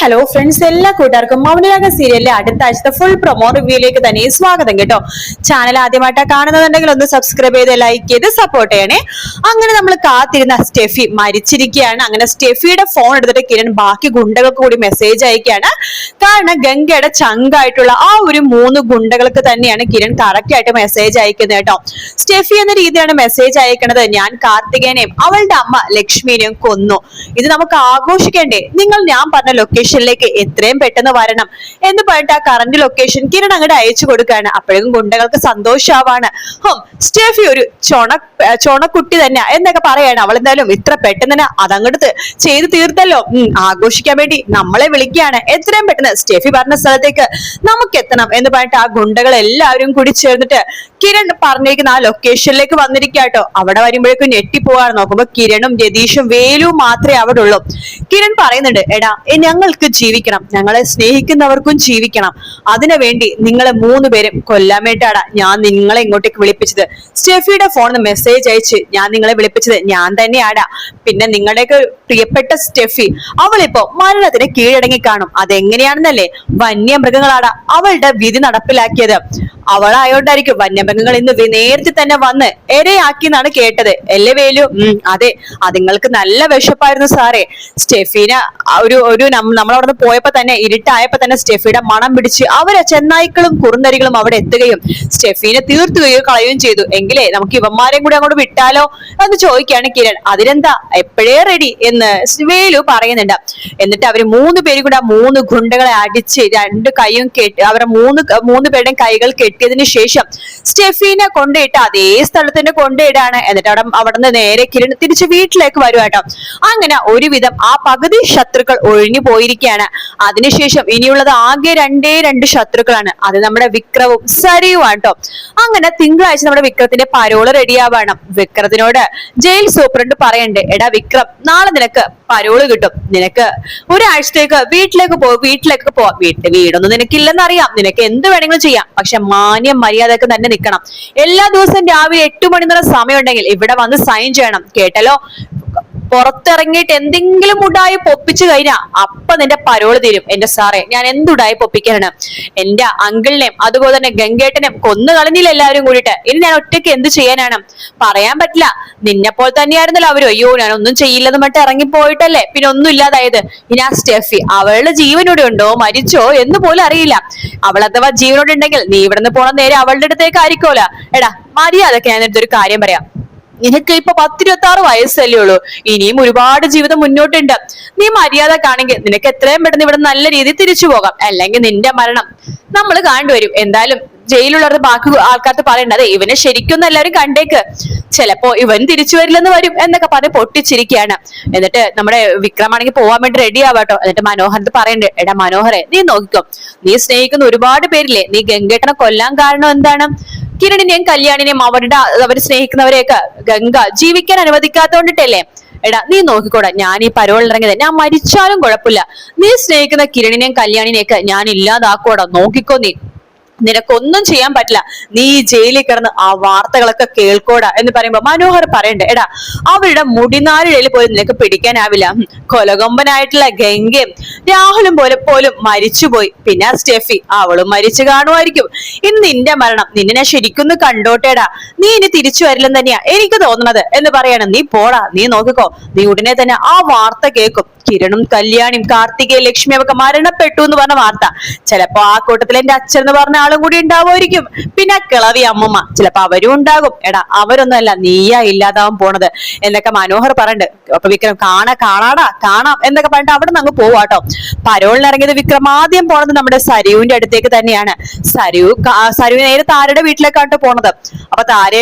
Hello friends, എല്ലാ കൂട്ടുകാർക്കും മൗനരാഗ സീരിയലിലെ അടുത്ത ആഴ്ചത്തെ ഫുൾ പ്രൊമോ റിവ്യൂയിലേക്ക് തന്നെ സ്വാഗതം കേട്ടോ. ചാനൽ ആദ്യമായിട്ടാണ് കാണുന്നുണ്ടെങ്കിൽ ഒന്ന് സബ്സ്ക്രൈബ് ചെയ്ത് ലൈക്ക് ചെയ്ത് സപ്പോർട്ട് ചെയ്യണേ. അങ്ങനെ നമ്മൾ കാത്തിരുന്ന സ്റ്റെഫി മരിച്ചിരിക്കുകയാണ്. അങ്ങനെ സ്റ്റെഫിയുടെ ഫോൺ എടുത്തിട്ട് കിരൺ ബാക്കി ഗുണ്ടകൾക്ക് കൂടി മെസ്സേജ് അയക്കുകയാണ്. കാരണം ഗംഗയുടെ ചങ്കായിട്ടുള്ള ആ ഒരു 3 ഗുണ്ടകൾക്ക് തന്നെയാണ് കിരൺ കറക്റ്റ് ആയിട്ട് മെസ്സേജ് അയക്കുന്നത് കേട്ടോ. സ്റ്റെഫി എന്ന രീതിയാണ് മെസ്സേജ് അയക്കുന്നത്. ഞാൻ കാർത്തികേനെയും അവളുടെ അമ്മ ലക്ഷ്മിനെയും കൊന്നു. ഇത് നമുക്ക് ആഘോഷിക്കേണ്ടേ? നിങ്ങൾ ഞാൻ പറഞ്ഞ ലൊക്കേഷനിലേക്ക് എത്രയും പെട്ടെന്ന് വരണം എന്ന് പറഞ്ഞിട്ട് ആ കറന്റ് ലൊക്കേഷൻ കിരൺ അങ്ങോട്ട് അയച്ചു കൊടുക്കുകയാണ്. അപ്പോഴേക്കും ഗുണ്ടകൾക്ക് സന്തോഷാവാണ്. സ്റ്റെഫി ഒരു ചൊണക്കുട്ടി തന്നെ എന്നൊക്കെ പറയാണ്. അവൾ എന്തായാലും ഇത്ര പെട്ടെന്ന് തന്നെ അതങ്ങോട്ട് ചെയ്ത് തീർത്തല്ലോ, ആഘോഷിക്കാൻ വേണ്ടി നമ്മളെ വിളിക്കുകയാണ്. എത്രയും പെട്ടെന്ന് സ്റ്റെഫി പറഞ്ഞ സ്ഥലത്തേക്ക് നമുക്ക് എത്തണം എന്ന് പറഞ്ഞിട്ട് ആ ഗുണ്ടകൾ എല്ലാവരും കൂടി ചേർന്നിട്ട് കിരൺ പറഞ്ഞിരിക്കുന്ന ആ ലൊക്കേഷനിലേക്ക് വന്നിരിക്കാട്ടോ. അവിടെ വരുമ്പോഴേക്കും ഞെട്ടിപ്പോവാണ്. നോക്കുമ്പോ കിരണും രതീഷും വേലും മാത്രമേ അവിടെ ഉള്ളൂ. കിരൺ പറയുന്നുണ്ട്, എടാ ഞങ്ങൾക്ക് ജീവിക്കണം, ഞങ്ങളെ സ്നേഹിക്കുന്നവർക്കും ജീവിക്കണം. അതിനു വേണ്ടി നിങ്ങളെ 3 പേരും കൊല്ലാൻ വേണ്ടിയിട്ടാണ് ഞാൻ നിങ്ങളെ ഇങ്ങോട്ടേക്ക് വിളിപ്പിച്ചത്. സ്റ്റെഫിയുടെ ഫോണിൽ മെസ്സേജ് അയച്ച് ഞാൻ നിങ്ങളെ വിളിപ്പിച്ചത് ഞാൻ തന്നെയാണ്. പിന്നെ നിങ്ങളുടെയൊക്കെ പ്രിയപ്പെട്ട സ്റ്റെഫി അവളിപ്പോ മരണത്തിന് കീഴടങ്ങി കാണും. അതെങ്ങനെയാണെന്നല്ലേ? വന്യമൃഗങ്ങളാണ് അവളുടെ വിധി നടപ്പിലാക്കിയത്. അവളായോണ്ടായിരിക്കും വന്യമൃഗങ്ങൾ ഇന്ന് നേരത്തെ തന്നെ വന്ന് ഇരയാക്കി എന്നാണ് കേട്ടത്. അല്ലേ വേലു? അതെ, അതുങ്ങൾക്ക് നല്ല വിശപ്പായിരുന്നു സാറേ. സ്റ്റെഫീന ഒരു നമ്മളവിടെ നിന്ന് പോയപ്പോ തന്നെ ഇരുട്ടായപ്പോ തന്നെ സ്റ്റെഫിയുടെ മണം പിടിച്ച് അവരെ ചെന്നായ്ക്കളും കുറുനരികളും അവിടെ എത്തുകയും സ്റ്റെഫീനെ തീർത്തുകയോ കളയുകയും ചെയ്തു. എങ്കിലേ നമുക്ക് ഇവന്മാരെയും കൂടി അങ്ങോട്ട് വിട്ടാലോ എന്ന് ചോദിക്കുകയാണ് കിരൺ. അതിനെന്താ, എപ്പോഴേ റെഡി എന്ന് വേലു പറയുന്നുണ്ട്. എന്നിട്ട് അവര് 3 പേരും കൂടെ 3 ഗുണ്ടകളെ അടിച്ച് 2 കൈയും കെട്ടി അവരുടെ 3 പേരുടെയും കൈകൾ കെട്ടിയതിനു ശേഷം സ്റ്റെഫീനെ കൊണ്ടിട്ട് അതേ സ്ഥലത്തിന്റെ കൊണ്ടിടാണ്. എന്നിട്ട് അവിടെ നിന്ന് നേരെ കിരൺ തിരിച്ച് വീട്ടിലേക്ക് വരുവാട്ടോ. അങ്ങനെ ഒരുവിധം ആ പകുതി ശത്രുക്കൾ ഒഴിഞ്ഞു പോയിരിക്കുകയാണ്. അതിനുശേഷം ഇനിയുള്ളത് ആകെ 2 ശത്രുക്കളാണ്. അത് നമ്മുടെ വിക്രവും സരിയുമാണ് കേട്ടോ. അങ്ങനെ തിങ്കളാഴ്ച നമ്മുടെ വിക്രത്തിന്റെ പരോള് റെഡിയാവണം. വിക്രത്തിനോട് ജയിൽ സൂപ്രണ്ട് പറയണ്ടേ, എടാ വിക്രം, നാളെ നിനക്ക് പരോള് കിട്ടും. നിനക്ക് ഒരാഴ്ചത്തേക്ക് വീട്ടിലേക്ക് പോവാം. വീടൊന്നും നിനക്കില്ലെന്ന് അറിയാം, നിനക്ക് എന്ത് വേണമെങ്കിലും ചെയ്യാം. പക്ഷെ മാന്യം മര്യാദക്ക് തന്നെ നിൽക്കണം. എല്ലാ ദിവസവും രാവിലെ 8 മണി വരെ സമയം ഉണ്ടെങ്കിൽ ഇവിടെ വന്ന് സൈൻ ചെയ്യണം, കേട്ടല്ലോ. പുറത്തിറങ്ങിയിട്ട് എന്തെങ്കിലും ഉടായി പൊപ്പിച്ചു കഴിഞ്ഞാ അപ്പൊ നിന്റെ പരോള് തീരും. എന്റെ സാറേ, ഞാൻ എന്തുടായി പൊപ്പിക്കാനാണ്? എന്റെ അങ്കിളിനെയും അതുപോലെ തന്നെ ഗംഗേട്ടനെയും കൊന്നു കളഞ്ഞില്ല എല്ലാവരും കൂടിയിട്ട്. ഇനി ഞാൻ ഒറ്റയ്ക്ക് എന്ത് ചെയ്യാനാണ്? പറയാൻ പറ്റില്ല. നിന്നെപ്പോൾ തന്നെയായിരുന്നല്ലോ അവരും. അയ്യോ, ഞാൻ ഒന്നും ചെയ്യില്ലെന്ന് മറ്റും ഇറങ്ങിപ്പോയിട്ടല്ലേ പിന്നെ ഒന്നും ഇല്ലാതായത്. ഇനി ആ സ്റ്റെഫി അവളുടെ ജീവനോടെ ഉണ്ടോ മരിച്ചോ എന്ന് പോലും അറിയില്ല. അവൾ അഥവാ ജീവനോടെ ഉണ്ടെങ്കിൽ നീ ഇവിടുന്ന് പോണ നേരെ അവളുടെ അടുത്തേക്ക് ആയിരിക്കുമല്ലോ. എടാ മര്യാദക്ക് ഞാൻ ഒരു കാര്യം പറയാം. നിനക്ക് ഇപ്പൊ 10-26 വയസ്സല്ലേ ഉള്ളൂ. ഇനിയും ഒരുപാട് ജീവിതം മുന്നോട്ടുണ്ട്. നീ മര്യാദ കാണെങ്കിൽ നിനക്ക് എത്രയും പെട്ടെന്ന് ഇവിടെ നല്ല രീതിയിൽ തിരിച്ചു പോകാം. അല്ലെങ്കിൽ നിന്റെ മരണം നമ്മൾ കണ്ടുവരും. എന്തായാലും ജയിലുള്ളവരുടെ ബാക്കി ആൾക്കാർക്ക് പറയേണ്ടത് ഇവനെ ശരിക്കും എല്ലാവരും കണ്ടേക്ക്, ചിലപ്പോ ഇവൻ തിരിച്ചു വരില്ലെന്ന് വരും എന്നൊക്കെ പറഞ്ഞ് പൊട്ടിച്ചിരിക്കുകയാണ്. എന്നിട്ട് നമ്മുടെ വിക്രമാണെങ്കിൽ പോവാൻ വേണ്ടി റെഡി ആവാട്ടോ. എന്നിട്ട് മനോഹരത്ത് പറയണ്ടേ, എടാ മനോഹരെ, നീ നോക്കിക്കോ, നീ സ്നേഹിക്കുന്ന ഒരുപാട് പേരില്ലേ, നീ ഗംഗേട്ടനെ കൊല്ലാൻ കാരണം എന്താണ്? കിരണിനെയും കല്യാണിനെയും അവർ സ്നേഹിക്കുന്നവരെയൊക്കെ ഗംഗ ജീവിക്കാൻ അനുവദിക്കാത്തോണ്ടിട്ടല്ലേ? എടാ നീ നോക്കിക്കോടാ, ഞാൻ ഈ പരോളിൽ ഇറങ്ങിയത് ഞാൻ മരിച്ചാലും കുഴപ്പമില്ല. നീ സ്നേഹിക്കുന്ന കിരണിനെയും കല്യാണിനെയൊക്കെ ഞാൻ ഇല്ലാതാക്കോടാ, നോക്കിക്കോ. നിനക്കൊന്നും ചെയ്യാൻ പറ്റില്ല. നീ ജയിലിൽ കിടന്ന് ആ വാർത്തകളൊക്കെ കേൾക്കോടാ എന്ന് പറയുമ്പോ മനോഹർ പറയണ്ടേ, എടാ അവരുടെ മുടിനാരിഴയിൽ പോലും നിനക്ക് പിടിക്കാനാവില്ല. കൊലകൊമ്പനായിട്ടുള്ള ഗംഗയും രാഹുലും പോലും മരിച്ചുപോയി. പിന്നെ സ്റ്റെഫി അവളും മരിച്ചു കാണുമായിരിക്കും. ഇന്ന് നിന്റെ മരണം നിന്നെ ഞാൻ ശരിക്കും കണ്ടോട്ടേടാ. നീ ഇനി തിരിച്ചു വരില്ലെന്ന് തന്നെയാ എനിക്ക് തോന്നുന്നത് എന്ന് പറയാണ്. നീ പോടാ, നീ നോക്കിക്കോ, നീ ഉടനെ തന്നെ ആ വാർത്ത കേൾക്കും. കിരണും കല്യാണിയും കാർത്തികയും ലക്ഷ്മിയും ഒക്കെ മരണപ്പെട്ടു എന്ന് പറഞ്ഞ വാർത്ത. ചിലപ്പോ ആ കൂട്ടത്തിൽ എന്റെ അച്ഛൻ എന്ന് പറഞ്ഞ ആളും കൂടി ഉണ്ടാവുമായിരിക്കും. പിന്നെ കിളവി അമ്മമ്മ ചിലപ്പോ അവരും ഉണ്ടാകും. എടാ അവരൊന്നുമല്ല, നീയാ ഇല്ലാതാവാൻ പോണത് എന്നൊക്കെ മനോഹർ പറഞ്ഞിട്ട്. അപ്പൊ വിക്രം കാണാം എന്നൊക്കെ പറഞ്ഞിട്ട് അവിടെ നിന്ന് അങ്ങ് പോവാട്ടോ. പരോളിനിറങ്ങിയത് വിക്രം ആദ്യം പോണത് നമ്മുടെ സരുവിന്റെ അടുത്തേക്ക് തന്നെയാണ്. സരു നേരെ താരയുടെ വീട്ടിലേക്കാണ് പോണത്. അപ്പൊ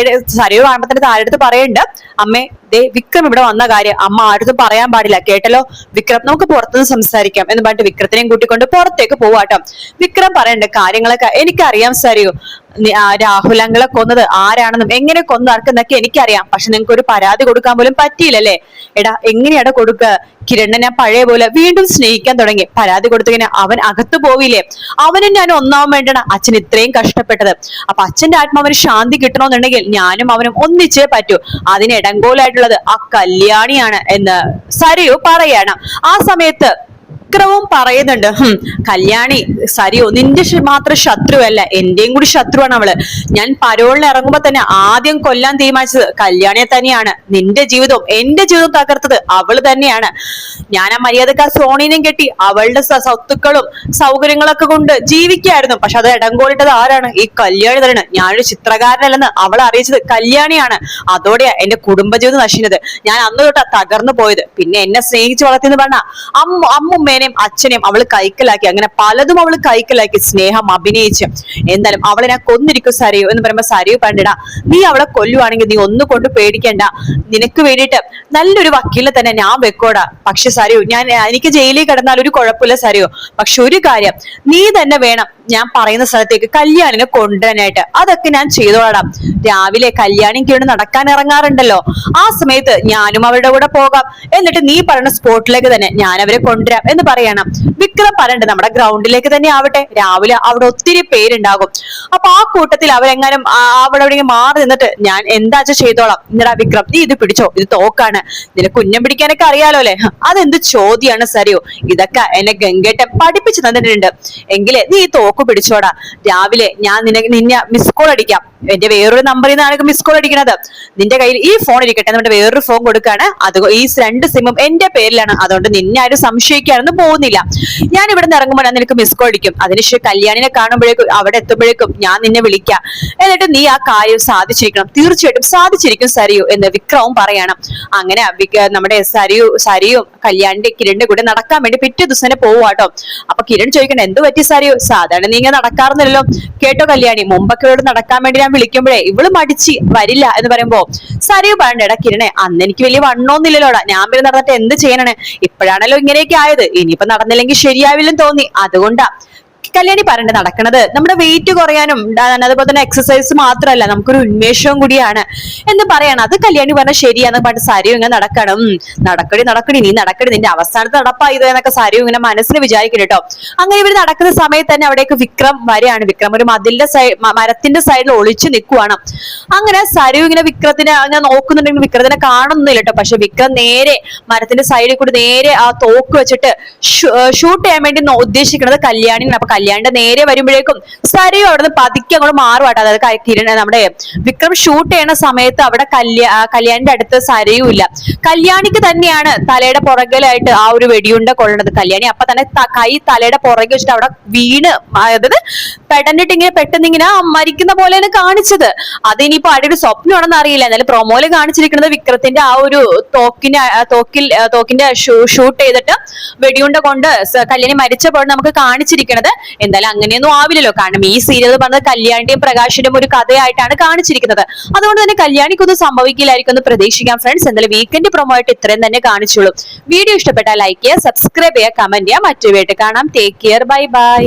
സരു കാണുമ്പോ തന്നെ താരയുടെ അടുത്ത് പറയുന്നുണ്ട്, അമ്മേ ദേ വിക്രം ഇവിടെ വന്ന കാര്യം അമ്മ ആരും പറയാൻ പാടില്ല, കേട്ടല്ലോ. വിക്രം, നമുക്ക് പുറത്തുനിന്ന് സംസാരിക്കാം എന്ന് പറഞ്ഞിട്ട് വിക്രത്തിനെയും കൂട്ടിക്കൊണ്ട് പുറത്തേക്ക് പോവാട്ടോ. വിക്രം പറയണ്ട്, കാര്യങ്ങളൊക്കെ എനിക്കറിയാം സരിയു. രാഹുൽ അങ്കിളെ കൊന്നത് ആരാണെന്നും എങ്ങനെ കൊന്നറക്കുന്നൊക്കെ എനിക്കറിയാം. പക്ഷെ നിങ്ങൾക്ക് ഒരു പരാതി കൊടുക്കാൻ പോലും പറ്റിയില്ലല്ലേ? എടാ എങ്ങനെയാടാ കൊടുക്കുക? കിരണിനെ ഞാൻ പഴയ പോലെ വീണ്ടും സ്നേഹിക്കാൻ തുടങ്ങി. പരാതി കൊടുത്തതിന് അവൻ അകത്തു പോവില്ലേ? അവനും ഞാൻ ഒന്നാവാൻ വേണ്ടിയാണ് അച്ഛൻ ഇത്രയും കഷ്ടപ്പെട്ടത്. അപ്പൊ അച്ഛന്റെ ആത്മാവിന് ശാന്തി കിട്ടണമെന്നുണ്ടെങ്കിൽ ഞാനും അവനും ഒന്നിച്ചേ പറ്റൂ. അതിന് ഇടങ്കോലായിട്ടുള്ളത് ആ കല്യാണിയാണ് എന്ന് സരിയു പറയാണ്. ആ സമയത്ത് വിക്രവും പറയുന്നുണ്ട്, കല്യാണി സരിയോ നിന്റെ മാത്രം ശത്രുവല്ല, എന്റെയും കൂടി ശത്രുവാണ് അവള്. ഞാൻ പരോളിന് ഇറങ്ങുമ്പോ തന്നെ ആദ്യം കൊല്ലാൻ തീരുമാനിച്ചത് കല്യാണിയെ തന്നെയാണ്. നിന്റെ ജീവിതവും എന്റെ ജീവിതവും തകർത്തത് അവള് തന്നെയാണ്. ഞാൻ ആ മര്യാദക്കാർ സോണീനെയും കെട്ടി അവളുടെ സ്വത്തുക്കളും സൗകര്യങ്ങളൊക്കെ കൊണ്ട് ജീവിക്കായിരുന്നു. പക്ഷെ അത് ഇടങ്കോലിട്ടത് ആരാണ്? ഈ കല്യാണി തന്നെയാണ്. ഞാനൊരു ചിത്രകാരനല്ലെന്ന് അവൾ അറിയിച്ചത് കല്യാണിയാണ്. അതോടെയാ എന്റെ കുടുംബജീവിതം നശിച്ചത്. ഞാൻ അന്ന് തൊട്ടാ തകർന്നു പോയത്. പിന്നെ എന്നെ സ്നേഹിച്ചു വളർത്തിയെന്ന് പറഞ്ഞ അമ്മുമ്മേനെയും അച്ഛനെയും അവള് കൈക്കലാക്കി. അങ്ങനെ പലതും അവള് കൈക്കലാക്കി, സ്നേഹം അഭിനയിച്ച്. എന്തായാലും അവളെ ഞാൻ കൊന്നിരിക്കും സരിയു എന്ന് പറയുമ്പോ സരിയു പറഞ്ഞിടാ, നീ അവളെ കൊല്ലുവാണെങ്കിൽ നീ ഒന്നും കൊണ്ട് പേടിക്കണ്ട, നിനക്ക് വേണ്ടിയിട്ട് നല്ലൊരു വക്കീലിനെ തന്നെ ഞാൻ വെക്കോടാ. പക്ഷെ സരിയു, എനിക്ക് ജയിലിൽ കിടന്നാൽ ഒരു കുഴപ്പമില്ല സരിയു. പക്ഷെ ഒരു കാര്യം, നീ തന്നെ വേണം ഞാൻ പറയുന്ന സ്ഥലത്തേക്ക് കല്യാണിനെ കൊണ്ടുവരാനായിട്ട്. അതൊക്കെ ഞാൻ ചെയ്തോളാം. രാവിലെ കല്യാണിക്ക് വേണ്ടി നടക്കാൻ ഇറങ്ങാറുണ്ടല്ലോ, ആ സമയത്ത് ഞാനും അവരുടെ കൂടെ പോകാം. എന്നിട്ട് നീ പറയുന്ന സ്പോട്ടിലേക്ക് തന്നെ ഞാൻ അവരെ കൊണ്ടുവരാം എന്ന് പറയണം. വിക്രം പറയണ്ട്, നമ്മുടെ ഗ്രൗണ്ടിലേക്ക് തന്നെ ആവട്ടെ, രാവിലെ അവിടെ ഒത്തിരി പേരുണ്ടാകും. അപ്പൊ ആ കൂട്ടത്തിൽ അവരെങ്ങാനും അവിടെ എവിടെയെങ്കിലും മാറി നിന്നിട്ട് ഞാൻ എന്താ ചെയ്തോളാം. എന്നിടാ വിക്രം, നീ ഇത് പിടിച്ചോ, ഇത് തോക്കാണ്, നിനക്ക് ഉന്നം പിടിക്കാനൊക്കെ അറിയാലോ അല്ലെ? അതെന്ത് ചോദ്യമാണ് സരിയോ, ഇതൊക്കെ എന്നെ ഗംഗേട്ടൻ പഠിപ്പിച്ചു തന്നിട്ടുണ്ട്. എങ്കിലേ നീ ഈ തോക്ക് പിടിച്ചോടാ. രാവിലെ ഞാൻ നിന്നെ മിസ് കോൾ അടിക്കാം. എന്റെ വേറൊരു നമ്പറിൽ നിന്നാണ് മിസ് കോൾ അടിക്കുന്നത്. നിന്റെ കയ്യിൽ ഈ ഫോൺ ഇരിക്കട്ടെ, നമ്മുടെ വേറൊരു ഫോൺ കൊടുക്കാണ്. അത് ഈ 2 സിമ്മും എന്റെ പേരിലാണ്. അതുകൊണ്ട് നിന്നെ ആരും സംശയിക്കാനൊന്നും പോകുന്നില്ല. ഞാൻ ഇവിടെ നിന്ന് ഇറങ്ങുമ്പോൾ ഞാൻ നിനക്ക് മിസ് കോൾ അടിക്കും. അതിനുശേഷം കല്യാണിനെ കാണുമ്പോഴേക്കും അവിടെ എത്തുമ്പോഴേക്കും ഞാൻ നിന്നെ വിളിക്കാം. എന്നിട്ട് നീ ആ കാര്യം സാധിച്ചിരിക്കണം, തീർച്ചയായിട്ടും സാധിച്ചിരിക്കും സരിയു എന്ന് വിക്രവും പറയണം. അങ്ങനെ നമ്മുടെ സരിയും കല്യാണിന്റെ കിരണിന്റെ കൂടെ നടക്കാൻ വേണ്ടി പിറ്റേ ദിവസം പോവാട്ടോ. അപ്പൊ കിരൺ ചോദിക്കണ്ട, എന്ത് പറ്റി സരിയു, സാധാരണ നീ ഇങ്ങനെ നടക്കാറുന്നില്ലല്ലോ. കേട്ടോ കല്യാണി, മുമ്പൊക്കെ ഇവിടെ നടക്കാൻ വേണ്ടി ഞാൻ വിളിക്കുമ്പോഴേ ഇവള് മടിച്ച് വരില്ല എന്ന് പറയുമ്പോ സരിയു പറയണ്ടേടാ കിരണേ, അന്ന് എനിക്ക് വലിയ വണ്ണമൊന്നുമില്ലല്ലോടാ, ഞാൻ പിന്നെ നടന്നിട്ട് എന്ത് ചെയ്യാനാണ്, ഇപ്പോഴാണല്ലോ ഇങ്ങനെയൊക്കെ ആയത്, ഇനിയിപ്പോ നടന്നില്ലെങ്കിൽ ശരിയാവില്ലെന്ന് തോന്നി, അതുകൊണ്ടാ. കല്യാണി പറയണ്ട, നടക്കണത് നമ്മുടെ വെയിറ്റ് കുറയാനും അതുപോലെ തന്നെ എക്സസൈസ് മാത്രമല്ല, നമുക്കൊരു ഉന്മേഷവും കൂടിയാണ് എന്ന് പറയണം. അത് കല്യാണി പറഞ്ഞ ശരിയാന്ന് പറഞ്ഞിട്ട് സരിയു ഇങ്ങനെ നടക്കണം. നടക്കടി നീ നടക്കടി, നിന്റെ അവസാനത്തെ നടപ്പായത് എന്നൊക്കെ സരിയു ഇങ്ങനെ മനസ്സിന് വിചാരിക്കും കേട്ടോ. അങ്ങനെ ഇവർ നടക്കുന്ന സമയത്ത് തന്നെ അവിടേക്ക് വിക്രം വരെയാണ്. വിക്രം ഒരു മരത്തിന്റെ സൈഡിൽ ഒളിച്ചു നിൽക്കുവാണ്. അങ്ങനെ സരിയു ഇങ്ങനെ വിക്രത്തിനെ അങ്ങനെ നോക്കുന്നുണ്ടെങ്കിൽ വിക്രത്തിനെ കാണുന്നില്ല കേട്ടോ. പക്ഷെ വിക്രം നേരെ മരത്തിന്റെ സൈഡിൽ കൂടി നേരെ ആ തോക്ക് വെച്ചിട്ട് ഷൂട്ട് ചെയ്യാൻ വേണ്ടി ഉദ്ദേശിക്കുന്നത് കല്യാണിയാണ്. അപ്പൊ കല്യാണിന്റെ നേരെ വരുമ്പോഴേക്കും സരിയു അവിടെ നിന്ന് പതുക്കെ അങ്ങോട്ട് മാറുവാട്ടോ. അതായത് കിരൺ നമ്മുടെ വിക്രം ഷൂട്ട് ചെയ്യുന്ന സമയത്ത് അവിടെ കല്യാണിന്റെ അടുത്ത് സരിയു ഇല്ല. കല്യാണിക്ക് തന്നെയാണ് തലയുടെ പുറകിലായിട്ട് ആ ഒരു വെടിയുണ്ട കൊള്ളണത്. കല്യാണി അപ്പൊ തന്നെ കൈ തലയുടെ പുറകെ വെച്ചിട്ട് അവിടെ വീണ്, അതായത് പെട്ടെന്നിങ്ങനെ മരിക്കുന്ന പോലെയാണ് കാണിച്ചത്. അതിനിപ്പോ ആരുടെ സ്വപ്നമാണെന്ന് അറിയില്ല. എന്നാലും പ്രൊമോയില് കാണിച്ചിരിക്കുന്നത് വിക്രത്തിന്റെ ആ ഒരു തോക്കിന്റെ ഷൂട്ട് ചെയ്തിട്ട് വെടിയുണ്ട കൊണ്ട് കല്യാണി മരിച്ചപ്പോൾ നമുക്ക് കാണിച്ചിരിക്കുന്നത്. എന്തായാലും അങ്ങനെയൊന്നും ആവില്ലല്ലോ, കാരണം ഈ സീരിയൽ പറഞ്ഞത് കല്യാണിന്റെയും പ്രകാശിന്റെയും ഒരു കഥയായിട്ടാണ് കാണിച്ചിരിക്കുന്നത്. അതുകൊണ്ട് തന്നെ കല്യാണിക്കൊന്നും സംഭവിക്കില്ലായിരിക്കും എന്ന് പ്രതീക്ഷിക്കാം ഫ്രണ്ട്സ്. എന്തായാലും വീക്കെൻഡ് പ്രൊമോ ആയിട്ട് ഇത്രയും തന്നെ കാണിച്ചുള്ളൂ. വീഡിയോ ഇഷ്ടപ്പെട്ടാൽ ലൈക്ക് ചെയ്യുക, സബ്സ്ക്രൈബ് ചെയ്യുക, കമന്റ് ചെയ്യുക. മറ്റൊരു വീട്ടിൽ കാണാം. Take care, bye bye.